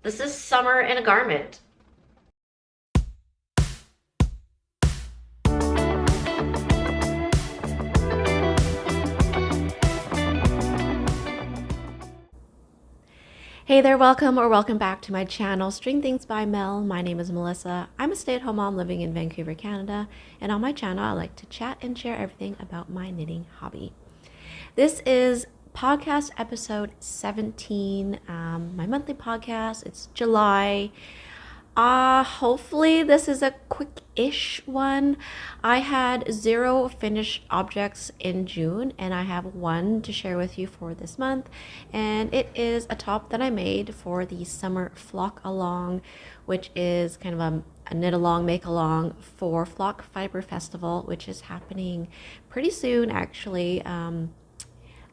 This is summer in a garment. Hey there, welcome back to my channel, String Things by Mel. My name is Melissa. I'm a stay-at-home mom living in Vancouver, Canada, and on my channel I like to chat and share everything about my knitting hobby. This is podcast episode 17, my monthly podcast. It's July. Hopefully this is a quick-ish one. I had 0 finished objects in June, and I have one to share with you for this month, and it is a top that I made for the summer flock along, which is kind of a knit along, make along for Flock Fiber Festival, which is happening pretty soon actually,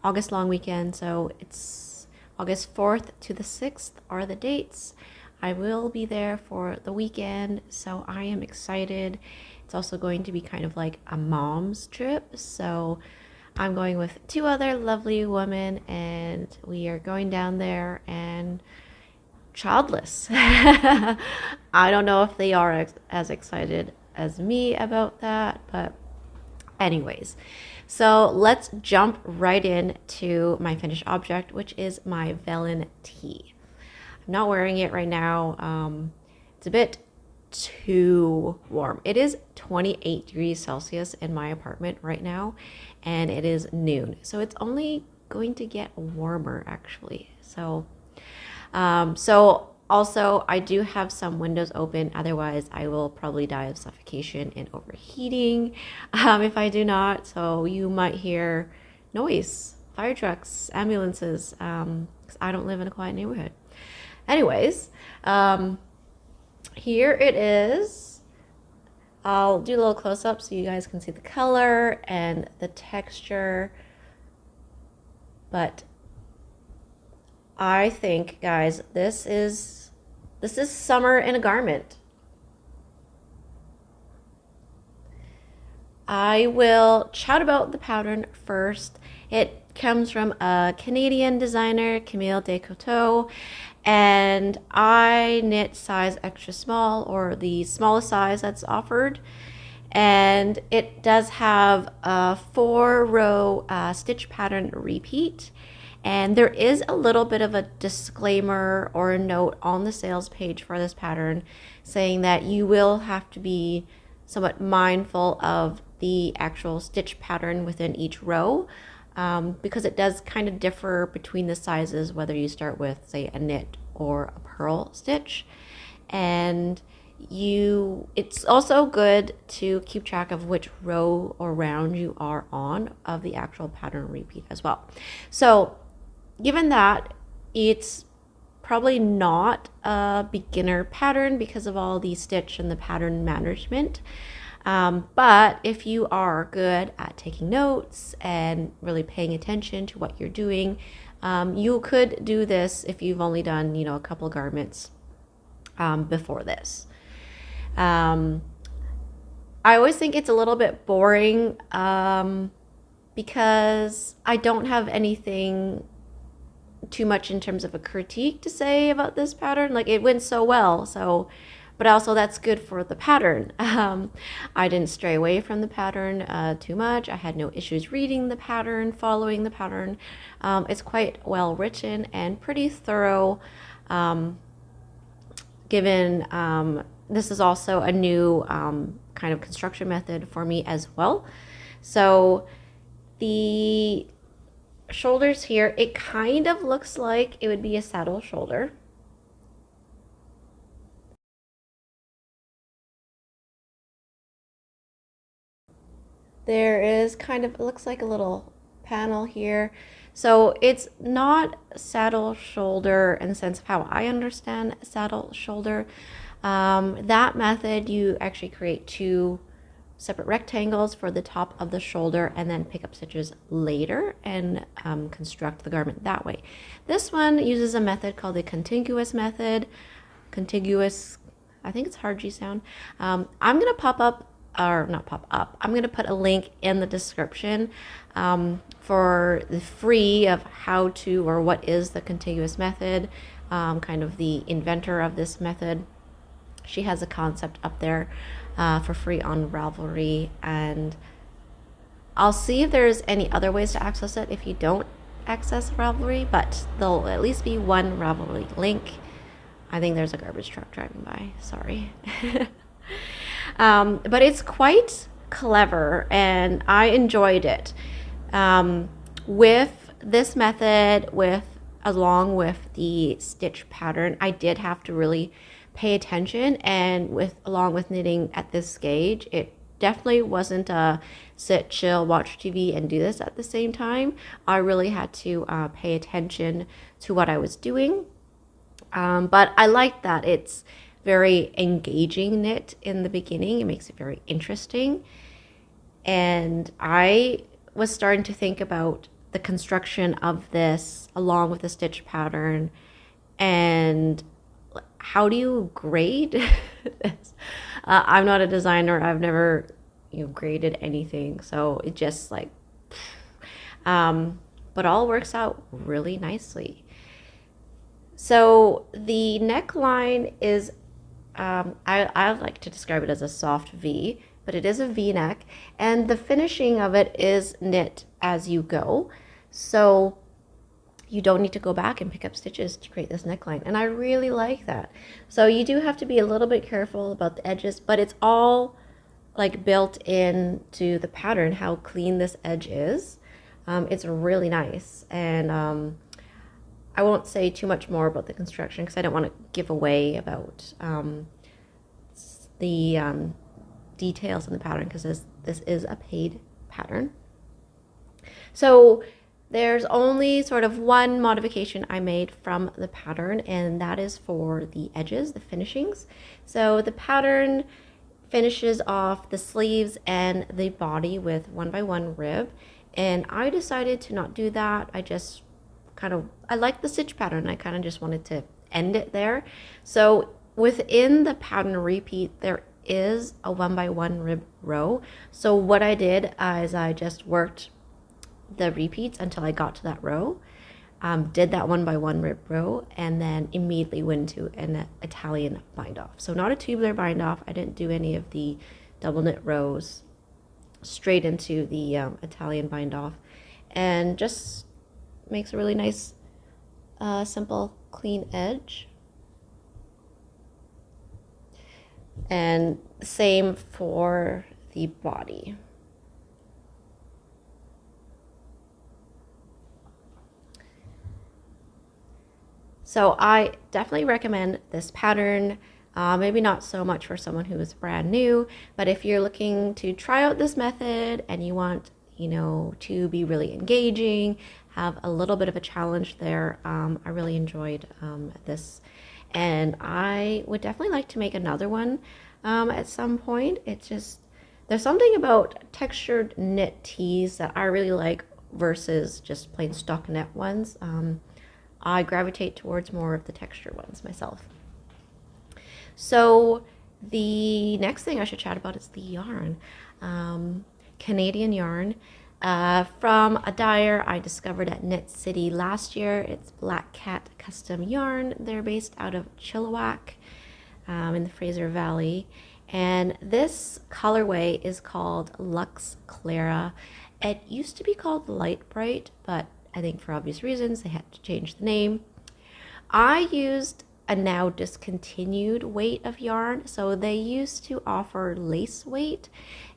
August long weekend. So it's August 4th to the 6th are the dates. I will be there for the weekend, so I am excited. It's also going to be kind of like a mom's trip, so I'm going with 2 other lovely women, and we are going down there and childless. I don't know if they are as excited as me about that, but anyways, so let's jump right into my finished object, which is my Velen tee. I'm not wearing it right now. It's a bit too warm. It is 28 degrees Celsius in my apartment right now, and it is noon. So it's only going to get warmer actually. So also I do have some windows open. Otherwise, I will probably die of suffocation and overheating if I do not. So you might hear noise, fire trucks, ambulances, because I don't live in a quiet neighborhood. Anyways, here it is. I'll do a little close-up so you guys can see the color and the texture. But I think, guys, this is summer in a garment. I will chat about the pattern first. It comes from a Canadian designer, Camille Descoteaux, and I knit size extra small, or the smallest size that's offered. And it does have a 4-row stitch pattern repeat. And there is a little bit of a disclaimer or a note on the sales page for this pattern saying that you will have to be somewhat mindful of the actual stitch pattern within each row, because it does kind of differ between the sizes, whether you start with, say, a knit or a purl stitch. And it's also good to keep track of which row or round you are on of the actual pattern repeat as well. So given that, it's probably not a beginner pattern because of all the stitch and the pattern management. But if you are good at taking notes and really paying attention to what you're doing, you could do this if you've only done, a couple garments before this. I always think it's a little bit boring because I don't have anything too much in terms of a critique to say about this pattern. Like, it went so well, but also that's good for the pattern. I didn't stray away from the pattern too much. I had no issues reading the pattern, following the pattern. It's quite well written and pretty thorough, given this is also a new kind of construction method for me as well. So the shoulders here, it kind of looks like it would be a saddle shoulder. There is kind of, it looks like a little panel here. So it's not saddle shoulder in the sense of how I understand saddle shoulder. That method, you actually create 2 separate rectangles for the top of the shoulder and then pick up stitches later and construct the garment that way. This one uses a method called the Contiguous Method. Contiguous, I think it's hard G sound. I'm gonna I'm gonna put a link in the description for the free of how to, or what is the Contiguous Method. kind of the inventor of this method. She has a concept up there for free on Ravelry, and I'll see if there's any other ways to access it if you don't access Ravelry, but there'll at least be one Ravelry link. I think there's a garbage truck driving by, sorry. But it's quite clever and I enjoyed it. With this method, along with the stitch pattern, I did have to really pay attention, and along with knitting at this stage, it definitely wasn't a sit, chill, watch TV and do this at the same time. I really had to pay attention to what I was doing. But I like that it's very engaging knit in the beginning. It makes it very interesting. And I was starting to think about the construction of this along with the stitch pattern, and how do you grade this? I'm not a designer. I've never graded anything, so it just like but all works out really nicely. So the neckline is I like to describe it as a soft V, but it is a V-neck, and the finishing of it is knit as you go, so you don't need to go back and pick up stitches to create this neckline, and I really like that. So you do have to be a little bit careful about the edges, but it's all like built into the pattern how clean this edge is. It's really nice, and I won't say too much more about the construction because I don't want to give away about the details in the pattern, because this is a paid pattern. So there's only sort of one modification I made from the pattern, and that is for the edges, the finishings. So the pattern finishes off the sleeves and the body with 1x1 rib, and I decided to not do that. I like the stitch pattern. I kind of just wanted to end it there. So within the pattern repeat, there is a 1x1 rib row. So what I did is I just worked the repeats until I got to that row, did that 1x1 rib row, and then immediately went to an Italian bind off. So not a tubular bind off. I didn't do any of the double knit rows, straight into the Italian bind off, and just makes a really nice simple clean edge. And same for the body. So I definitely recommend this pattern. Maybe not so much for someone who is brand new, but if you're looking to try out this method and you want, to be really engaging, have a little bit of a challenge there, I really enjoyed this, and I would definitely like to make another one at some point. It's just, there's something about textured knit tees that I really like versus just plain stockinette ones. I gravitate towards more of the texture ones myself. So the next thing I should chat about is the yarn. Canadian yarn from a dyer I discovered at Knit City last year. It's Black Cat Custom Yarn. They're based out of Chilliwack in the Fraser Valley. And this colorway is called Luxe Clara. It used to be called Light Bright, but I think for obvious reasons they had to change the name. I used a now discontinued weight of yarn. So they used to offer lace weight,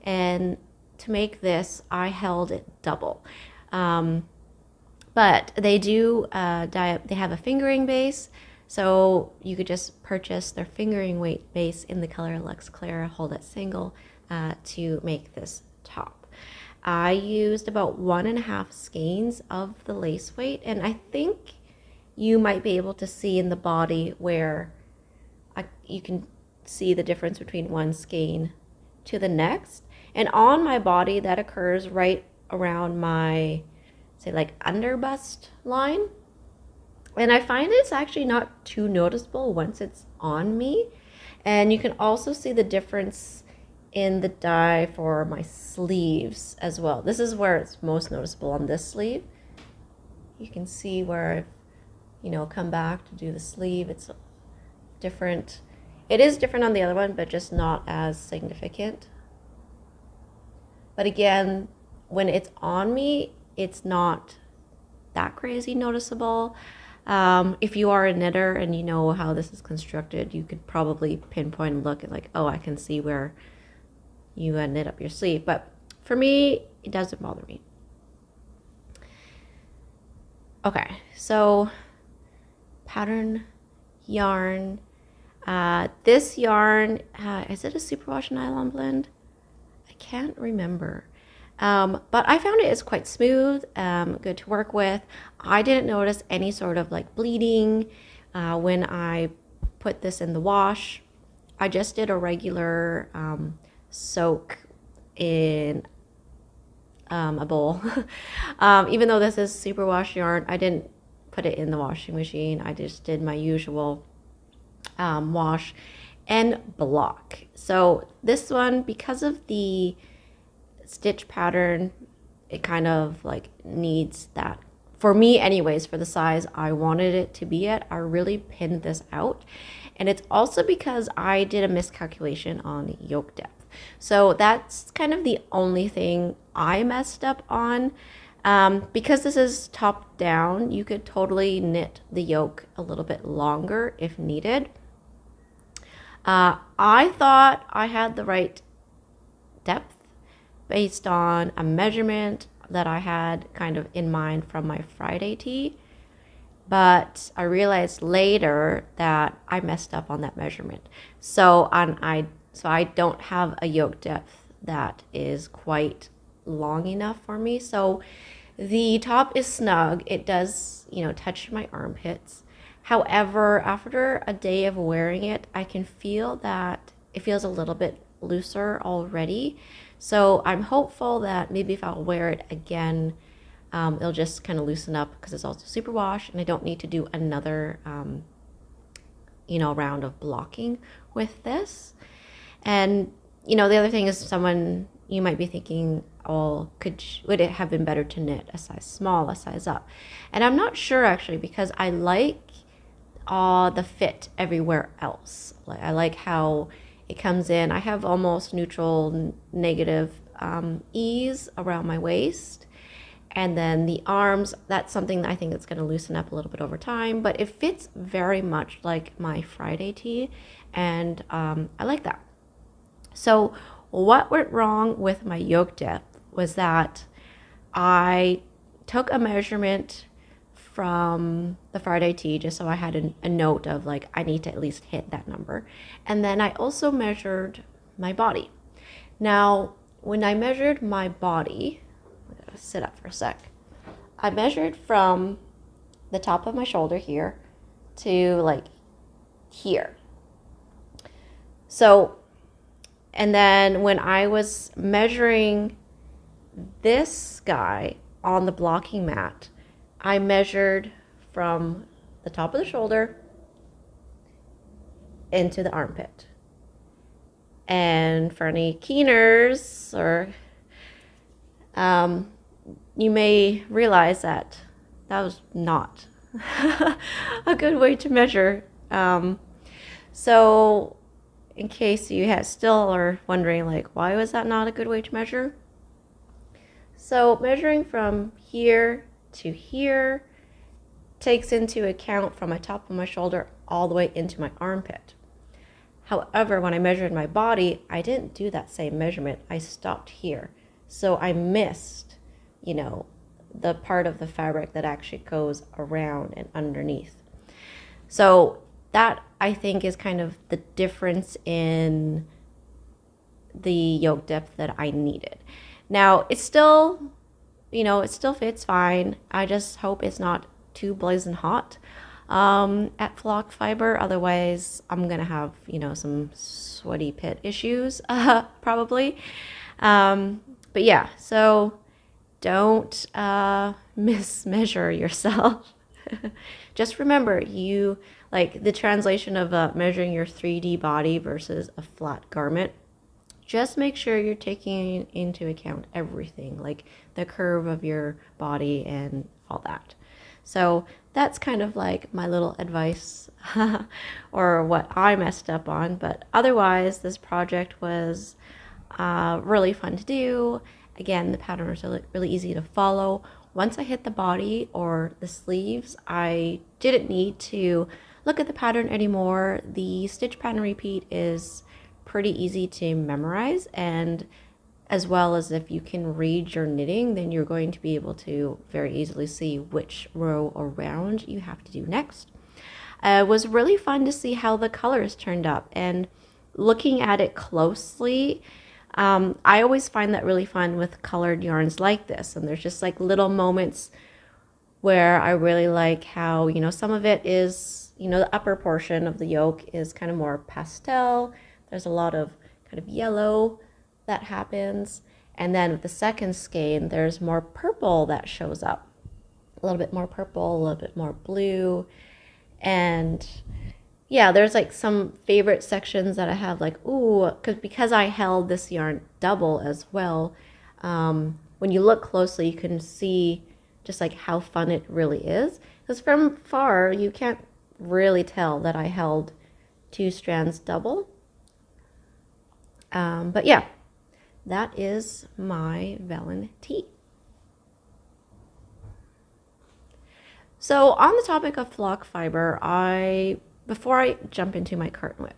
and to make this I held it double. But they do they have a fingering base, so you could just purchase their fingering weight base in the color Luxe Clara, hold it single to make this top. I used about 1.5 skeins of the lace weight, and I think you might be able to see in the body where you can see the difference between one skein to the next. And on my body, that occurs right around my, say, like under bust line. And I find it's actually not too noticeable once it's on me. And you can also see the difference in the dye for my sleeves as well. This is where it's most noticeable on this sleeve. You can see where I've you know, come back to do the sleeve. It's different. It is different on the other one, but just not as significant. But again, when it's on me, it's not that crazy noticeable. If you are a knitter and you know how this is constructed, you could probably pinpoint and look at like, oh, I can see where you knit up your sleeve. But for me, it doesn't bother me. Okay, so pattern yarn. This yarn, is it a superwash nylon blend? I can't remember. But I found it is quite smooth, good to work with. I didn't notice any sort of like bleeding when I put this in the wash. I just did a regular soak in a bowl. Even though this is superwash yarn, I didn't put it in the washing machine. I just did my usual wash and block. So this one, because of the stitch pattern, it kind of like needs that, for me anyways, for the size I wanted it to be at. I really pinned this out, and it's also because I did a miscalculation on yoke depth. So that's kind of the only thing I messed up on. Because this is top down, you could totally knit the yoke a little bit longer if needed. I thought I had the right depth based on a measurement that I had kind of in mind from my Friday tee, but I realized later that I messed up on that measurement. So I don't have a yoke depth that is quite long enough for me. So the top is snug. It does, you know, touch my armpits. However, after a day of wearing it, I can feel that it feels a little bit looser already. So I'm hopeful that maybe if I'll wear it again, it'll just kind of loosen up, because it's also superwash and I don't need to do another, you know, round of blocking with this. And, you know, the other thing is, you might be thinking, oh, would it have been better to knit a size small, a size up? And I'm not sure actually, because I like the fit everywhere else. Like, I like how it comes in. I have almost neutral negative ease around my waist. And then the arms, that's something that I think that's going to loosen up a little bit over time. But it fits very much like my Friday tee. And I like that. So what went wrong with my yoke depth was that I took a measurement from the Friday tee just so I had a note of like, I need to at least hit that number. And then I also measured my body. Now, when I measured my body, I'm gonna sit up for a sec. I measured from the top of my shoulder here to like here. So, and then when I was measuring this guy on the blocking mat, I measured from the top of the shoulder into the armpit. And for any keeners, or you may realize that that was not a good way to measure. So in case you still are wondering, like, why was that not a good way to measure? So measuring from here to here takes into account from my top of my shoulder all the way into my armpit. However, when I measured my body, I didn't do that same measurement. I stopped here. So I missed, you know, the part of the fabric that actually goes around and underneath. So that, I think, is kind of the difference in the yoke depth that I needed. Now, it's still, you know, it still fits fine. I just hope it's not too blazing hot at flock fiber. Otherwise, I'm going to have, you know, some sweaty pit issues, probably. But yeah, so don't mismeasure yourself. Just remember, like the translation of measuring your 3D body versus a flat garment. Just make sure you're taking into account everything, like the curve of your body and all that. So that's kind of like my little advice or what I messed up on. But otherwise, this project was really fun to do. Again, the pattern was really easy to follow. Once I hit the body or the sleeves, I didn't need to look at the pattern anymore. The stitch pattern repeat is pretty easy to memorize, and as well as if you can read your knitting, then you're going to be able to very easily see which row or round you have to do next. It was really fun to see how the colors turned up, and looking at it closely, I always find that really fun with colored yarns like this. And there's just like little moments where I really like how, you know, some of it is, you know, the upper portion of the yoke is kind of more pastel. There's a lot of kind of yellow that happens. And then with the second skein, there's more purple that shows up. A little bit more purple, a little bit more blue. And yeah, there's like some favorite sections that I have, like, ooh, because I held this yarn double as well. When you look closely, you can see just like how fun it really is. Because from far, you can't really tell that I held 2 strands double. But yeah, that is my Velen tee. So on the topic of flock fiber, before I jump into my curtain whip,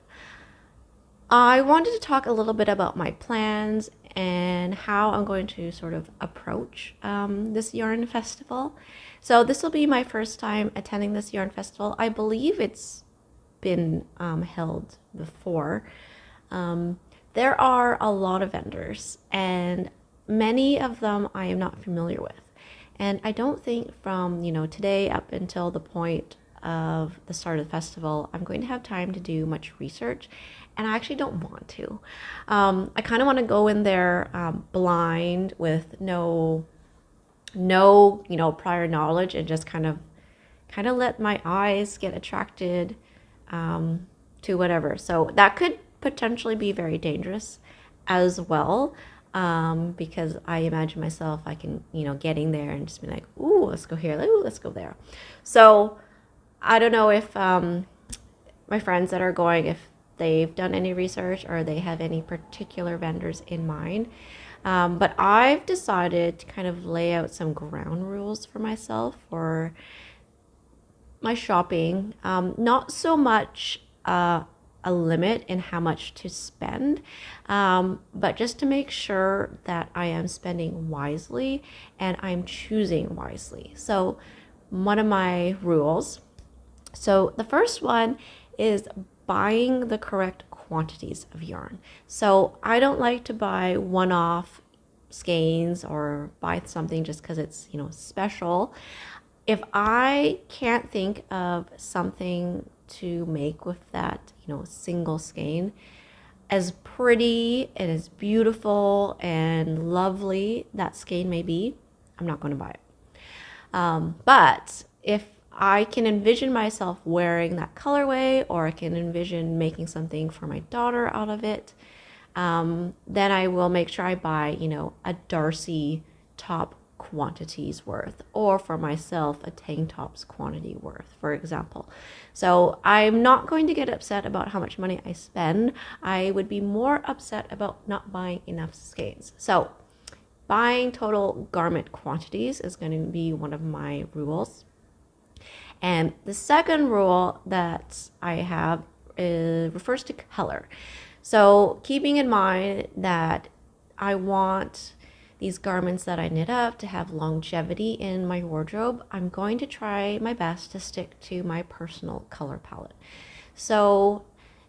I wanted to talk a little bit about my plans and how I'm going to sort of approach this yarn festival. So this will be my first time attending this yarn festival. I believe it's been held before. There are a lot of vendors, and many of them I am not familiar with. And I don't think from, you know, today up until the point of the start of the festival, I'm going to have time to do much research, and I actually don't want to. I kind of want to go in there blind with no, you know, prior knowledge, and just kind of let my eyes get attracted to whatever. So that could potentially be very dangerous as well. Because I imagine myself, I can, you know, getting there and just be like, ooh, let's go here, ooh, let's go there. So I don't know if my friends that are going, if they've done any research or they have any particular vendors in mind. But I've decided to kind of lay out some ground rules for myself for my shopping. Not so much a limit in how much to spend, but just to make sure that I am spending wisely and I'm choosing wisely. So one of my rules, so the first one is buying the correct quantities of yarn. So I don't like to buy one-off skeins or buy something just because it's, you know, special. If I can't think of something to make with that, you know, single skein, as pretty and as beautiful and lovely that skein may be, I'm not going to buy it. But if I can envision myself wearing that colorway, or I can envision making something for my daughter out of it, then I will make sure I buy, you know, a Darcy top quantities worth, or for myself a tank tops quantity worth, for example. So I'm not going to get upset about how much money I spend. I would be more upset about not buying enough skeins. So buying total garment quantities is going to be one of my rules. And the second rule that I have refers to color. So keeping in mind that I want these garments that I knit up to have longevity in my wardrobe, I'm going to try my best to stick to my personal color palette. So,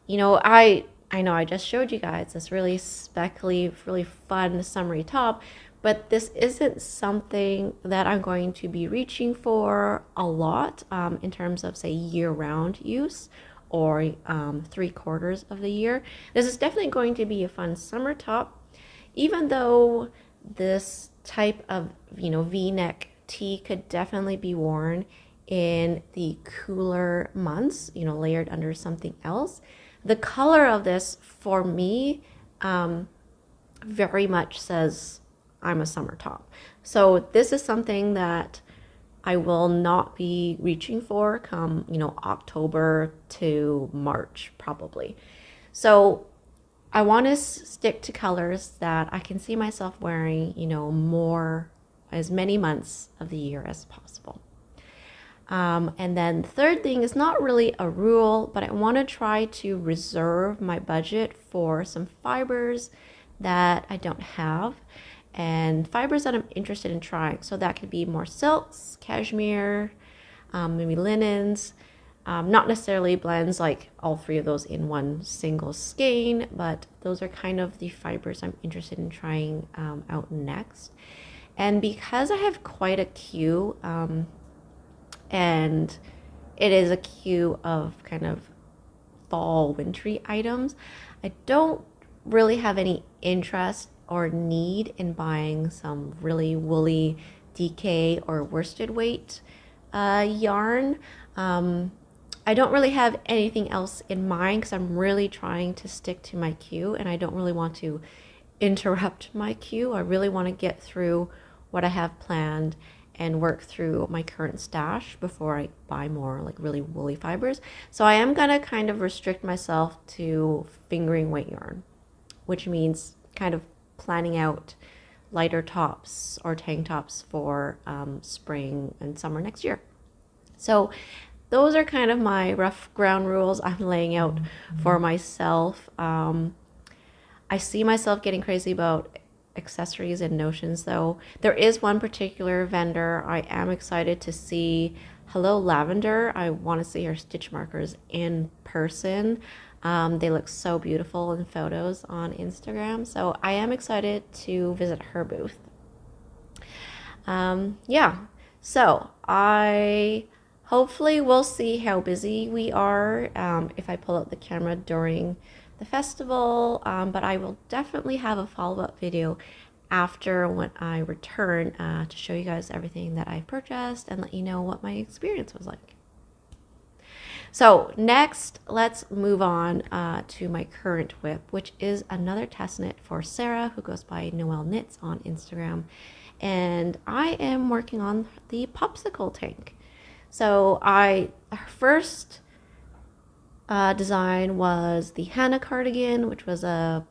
you know, I know I just showed you guys this really speckly, really fun summery top, but this isn't something that I'm going to be reaching for a lot in terms of, say, year-round use or 3/4 of the year. This is definitely going to be a fun summer top, even though this type of, you know, V-neck tee could definitely be worn in the cooler months, you know, layered under something else. The color of this, for me, very much says I'm a summer top. So this is something that I will not be reaching for come, October to March probably. So I want to stick to colors that I can see myself wearing, more, as many months of the year as possible. And then the third thing is not really a rule, but I want to try to reserve my budget for some fibers that I don't have and fibers that I'm interested in trying. So that could be more silks, cashmere, maybe linens, not necessarily blends like all three of those in one single skein, but those are kind of the fibers I'm interested in trying out next. And because I have quite a queue, and it is a queue of kind of fall wintry items, I don't really have any interest or need in buying some really woolly DK or worsted weight yarn. I don't really have anything else in mind because I'm really trying to stick to my queue, and I don't really want to interrupt my queue. I really want to get through what I have planned and work through my current stash before I buy more like really woolly fibers. So I am gonna kind of restrict myself to fingering weight yarn, which means kind of planning out lighter tops or tank tops for spring and summer next year. So those are kind of my rough ground rules I'm laying out for myself. I see myself getting crazy about accessories and notions though. There is one particular vendor I am excited to see. Hello Lavender. I want to see her stitch markers in person. They look so beautiful in photos on Instagram. So I am excited to visit her booth. Yeah, so I hopefully will see how busy we are if I pull out the camera during the festival, but I will definitely have a follow-up video after when I return to show you guys everything that I purchased and let you know what my experience was like. So next, let's move on to my current whip, which is another test knit for Sarah, who goes by Noelle Knits on Instagram. And I am working on the Popsicle tank. So her first design was the Hannah cardigan, which was a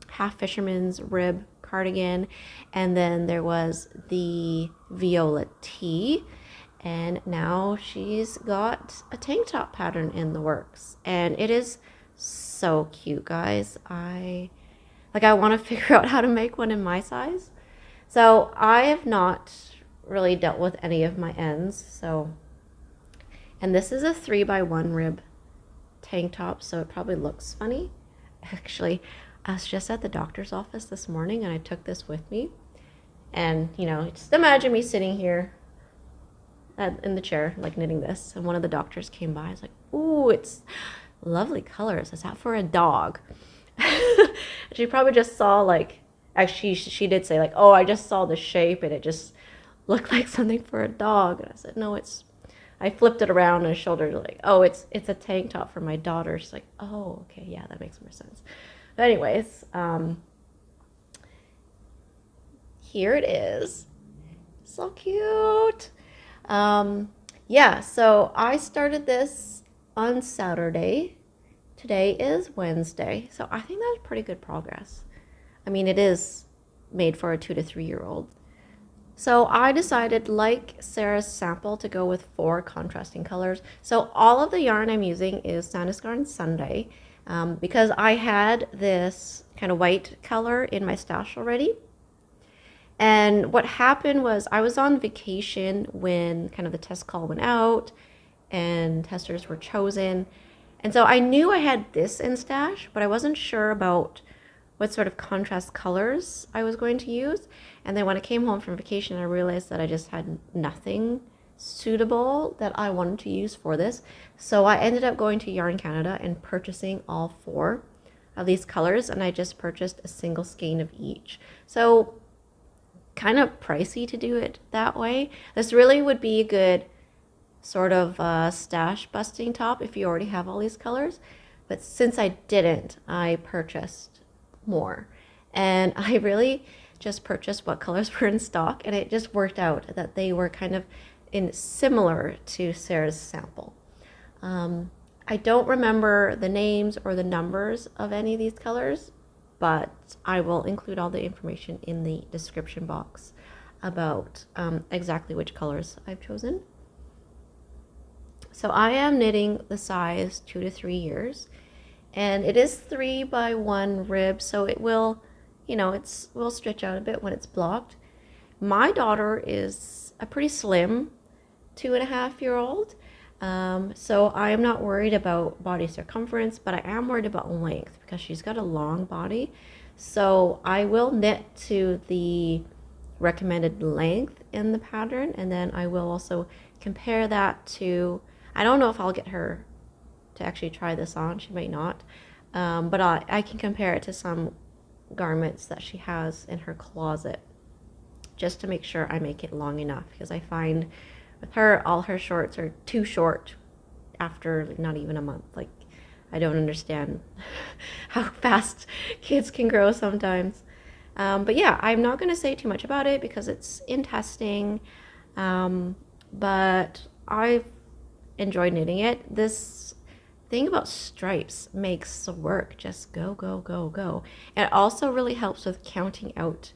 half fisherman's rib cardigan. And then there was the Viola tee. And now she's got a tank top pattern in the works. And it is so cute, guys. I want to figure out how to make one in my size. So I have not really dealt with any of my ends. And this is a 3x1 rib tank top, so it probably looks funny. Actually, I was just at the doctor's office this morning and I took this with me. And, just imagine me sitting here in the chair, like knitting this, and one of the doctors came by. I was like, ooh, it's lovely colors. Is that for a dog? She probably just saw actually she did say oh, I just saw the shape and it just looked like something for a dog. And I said, no, I flipped it around and shouldered oh, it's a tank top for my daughter. She's like, oh, okay, yeah, that makes more sense. But anyways, here it is. So cute. Yeah, so I started this on Saturday. Today is Wednesday, so I think that's pretty good progress. I mean, it is made for a 2 to 3 year old. So I decided, like Sarah's sample, to go with 4 contrasting colors. So all of the yarn I'm using is Sandnes Garn Sunday, because I had this kind of white color in my stash already. And what happened was I was on vacation when kind of the test call went out and testers were chosen. And so I knew I had this in stash, but I wasn't sure about what sort of contrast colors I was going to use. And then when I came home from vacation, I realized that I just had nothing suitable that I wanted to use for this. So I ended up going to Yarn Canada and purchasing all 4 of these colors, and I just purchased a single skein of each. So kind of pricey to do it that way. This really would be a good sort of stash busting top if you already have all these colors. But since I didn't, I purchased more. And I really just purchased what colors were in stock, and it just worked out that they were kind of in similar to Sarah's sample. I don't remember the names or the numbers of any of these colors, but I will include all the information in the description box about exactly which colors I've chosen. So I am knitting the size 2 to 3 years, and it is 3 by 1 rib, so it will, will stretch out a bit when it's blocked. My daughter is a pretty slim 2.5-year-old, so I am not worried about body circumference, but I am worried about length because she's got a long body. So I will knit to the recommended length in the pattern, and then I will also compare that to, I don't know if I'll get her to actually try this on, she might not, but I can compare it to some garments that she has in her closet just to make sure I make it long enough, because I find with her, all her shorts are too short after not even a month. Like, I don't understand how fast kids can grow sometimes. But yeah, I'm not going to say too much about it because it's in testing. But I've enjoyed knitting it. This thing about stripes makes the work just go, go, go, go. And it also really helps with counting out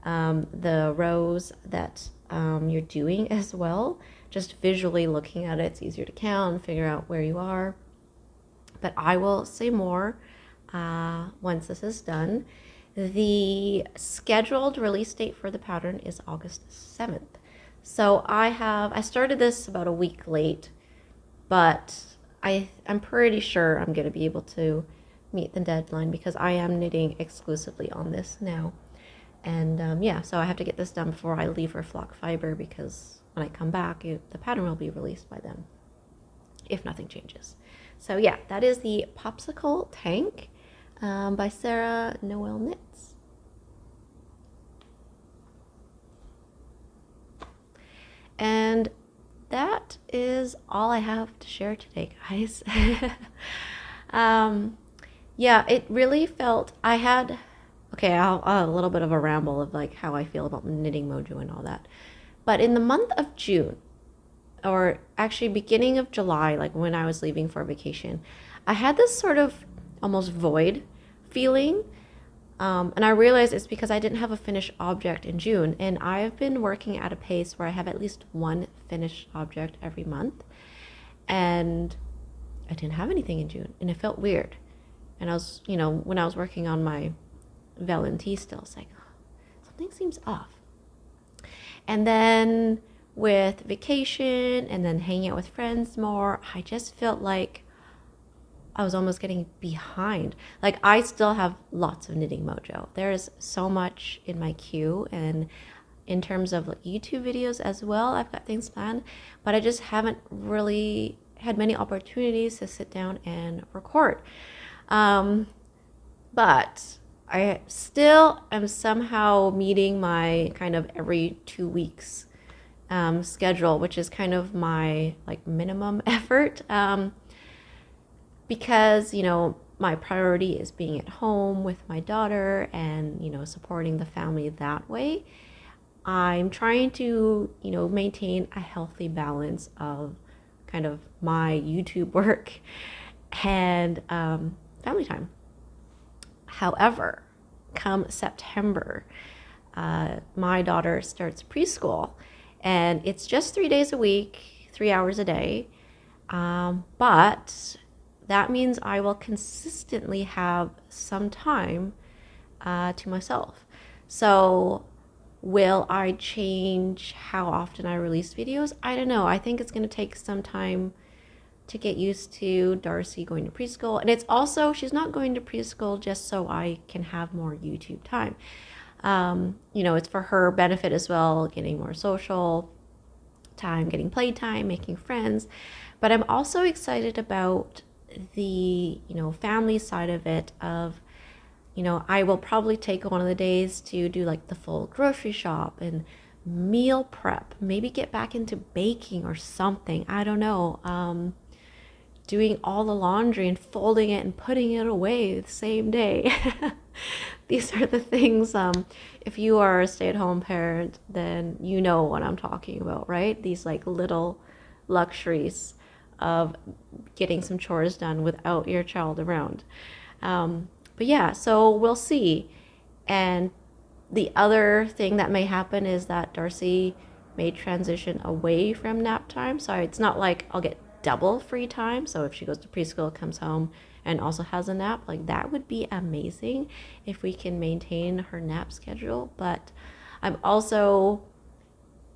the rows that you're doing as well. Just visually looking at it, it's easier to count and figure out where you are. But I will say more once this is done. The scheduled release date for the pattern is August 7th. So I started this about a week late, but I'm pretty sure I'm going to be able to meet the deadline because I am knitting exclusively on this now. And yeah, so I have to get this done before I leave for flock fiber, because when I come back, the pattern will be released by then, if nothing changes. So yeah, that is the Popsicle Tank by Sarah Noelle Knits. And that is all I have to share today, guys. Yeah, it really felt, I'll a little bit of a ramble of like how I feel about Knitting Mojo and all that. But in the month of June, or actually beginning of July, like when I was leaving for vacation, I had this sort of almost void feeling. And I realized it's because I didn't have a finished object in June. And I've been working at a pace where I have at least one finished object every month. And I didn't have anything in June. And it felt weird. And I was, when I was working on my Valenti still, it's like, oh, something seems off. And then with vacation and then hanging out with friends more, I just felt like I was almost getting behind. Like, I still have lots of knitting mojo. There's so much in my queue, and in terms of like YouTube videos as well, I've got things planned, but I just haven't really had many opportunities to sit down and record. But I still am somehow meeting my kind of every 2 weeks schedule, which is kind of my like minimum effort, because my priority is being at home with my daughter and supporting the family that way. I'm trying to maintain a healthy balance of kind of my YouTube work and family time. However, come September, my daughter starts preschool, and it's just 3 days a week, 3 hours a day. But that means I will consistently have some time to myself. So will I change how often I release videos? I don't know. I think it's going to take some time to get used to Darcy going to preschool. And it's also, she's not going to preschool just so I can have more YouTube time. It's for her benefit as well, getting more social time, getting playtime, making friends. But I'm also excited about the, family side of it of, I will probably take one of the days to do like the full grocery shop and meal prep, maybe get back into baking or something. I don't know. Doing all the laundry and folding it and putting it away the same day. These are the things, if you are a stay-at-home parent, then you know what I'm talking about, right? These like little luxuries of getting some chores done without your child around. But yeah, so we'll see. And the other thing that may happen is that Darcy may transition away from nap time. So it's not like I'll get double free time. So if she goes to preschool, comes home, and also has a nap, like that would be amazing if we can maintain her nap schedule. But I'm also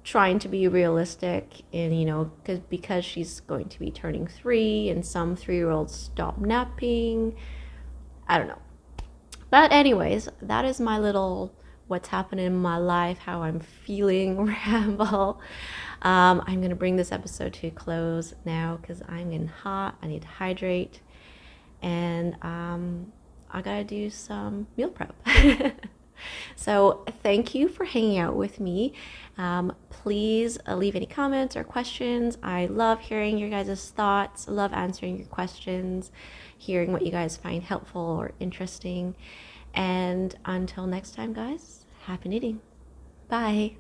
trying to be realistic and, you know, because she's going to be turning 3 and some 3-year-olds stop napping. I don't know. But anyways, that is my little what's happening in my life, how I'm feeling ramble. I'm gonna bring this episode to a close now because I'm getting hot. I need to hydrate, and I gotta do some meal prep. So thank you for hanging out with me. Please leave any comments or questions. I love hearing your guys' thoughts. I love answering your questions, hearing what you guys find helpful or interesting. And until next time, guys, happy knitting. Bye.